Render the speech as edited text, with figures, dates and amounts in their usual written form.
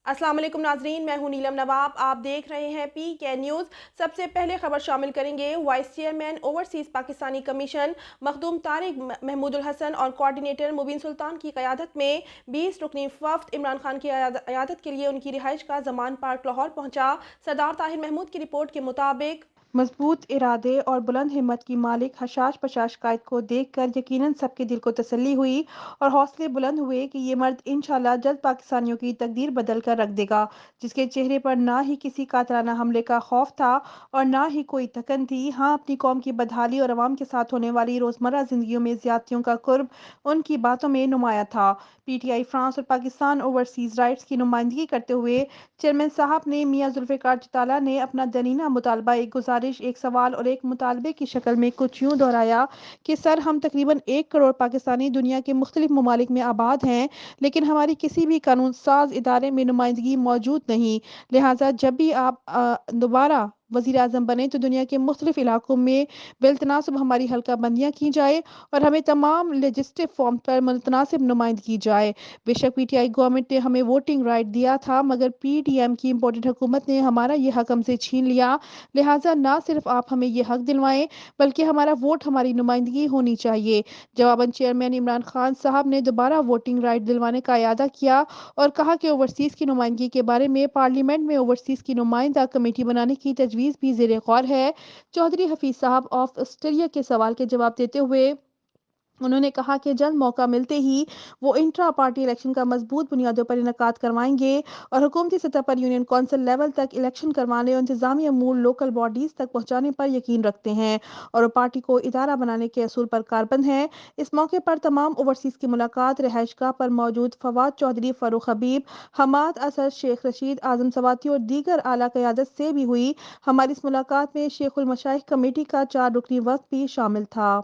السلام علیکم ناظرین، میں ہوں نیلم نواب۔ آپ دیکھ رہے ہیں پی کے نیوز۔ سب سے پہلے خبر شامل کریں گے۔ Vice chairman overseas Pakistani commission Makhdoom Tariq Mahmood ul Hassan اور کوارڈینیٹر مبین سلطان کی قیادت میں 20 رکنی وفد عمران خان کی عیادت کے لیے ان کی رہائش کا زمان پارک لاہور پہنچا۔ سردار طاہر محمود کی رپورٹ کے مطابق مضبوط ارادے اور بلند ہمت کی مالک حشاش پشاش قائد کو دیکھ کر یقیناً سب کے دل کو تسلی ہوئی اور حوصلے بلند ہوئے کہ یہ مرد انشاءاللہ جلد پاکستانیوں کی تقدیر بدل کر رکھ دے گا، جس کے چہرے پر نہ ہی کسی قاتلانہ حملے کا خوف تھا اور نہ ہی کوئی تھکن تھی۔ ہاں، اپنی قوم کی بدحالی اور عوام کے ساتھ ہونے والی روزمرہ زندگیوں میں زیادتیوں کا قرب ان کی باتوں میں نمایاں تھا۔ پی ٹی آئی فرانس اور پاکستان اوورسیز رائٹس کی نمائندگی کرتے ہوئے چیئرمین صاحب نے میاں ذوالفقار چٹالہ نے اپنا درینہ مطالبہ، ایک گزارش، ایک سوال اور ایک مطالبے کی شکل میں کچھ یوں دہرایا کہ سر، ہم تقریباً 1 کروڑ پاکستانی دنیا کے مختلف ممالک میں آباد ہیں، لیکن ہماری کسی بھی قانون ساز ادارے میں نمائندگی موجود نہیں، لہٰذا جب بھی آپ دوبارہ وزیر اعظم بنے تو دنیا کے مختلف علاقوں میں بالتناسب ہماری حلقہ بندیاں کی جائے اور ہمیں تمام لیجسلیٹو فارم پر متناسب نمائندگی کی جائے۔ بے شک پی ٹی آئی گورنمنٹ نے ہمیں ووٹنگ رائٹ دیا تھا، مگر پی ڈی ایم کی امپورٹنٹ حکومت نے ہمارا یہ حق ہم سے چھین لیا، لہٰذا نہ صرف آپ ہمیں یہ حق دلوائیں بلکہ ہمارا ووٹ ہماری نمائندگی ہونی چاہیے۔ جواباً چیئرمین عمران خان صاحب نے دوبارہ ووٹنگ رائٹ دلوانے کا اعادہ کیا اور کہا کہ اوورسیز کی نمائندگی کے بارے میں پارلیمنٹ میں اوورسیز کی نمائندہ کمیٹی بنانے کی تجویز بھی زیر غور ہے۔ چودھری حفیظ صاحب آف آسٹریلیا کے سوال کے جواب دیتے ہوئے انہوں نے کہا کہ جلد موقع ملتے ہی وہ انٹرا پارٹی الیکشن کا مضبوط بنیادوں پر انعقاد کروائیں گے اور حکومتی سطح پر یونین کونسل لیول تک الیکشن کروانے اور انتظامی امور لوکل باڈیز تک پہنچانے پر یقین رکھتے ہیں اور وہ پارٹی کو ادارہ بنانے کے اصول پر کاربند ہیں۔ اس موقع پر تمام اوورسیز کی ملاقات رہائش گاہ پر موجود فواد چودھری، فاروق حبیب، حماد اسد، شیخ رشید، اعظم سواتی اور دیگر اعلیٰ قیادت سے بھی ہوئی۔ ہماری اس ملاقات میں شیخ المشائخ کمیٹی کا 4 رکنی وفد بھی شامل تھا۔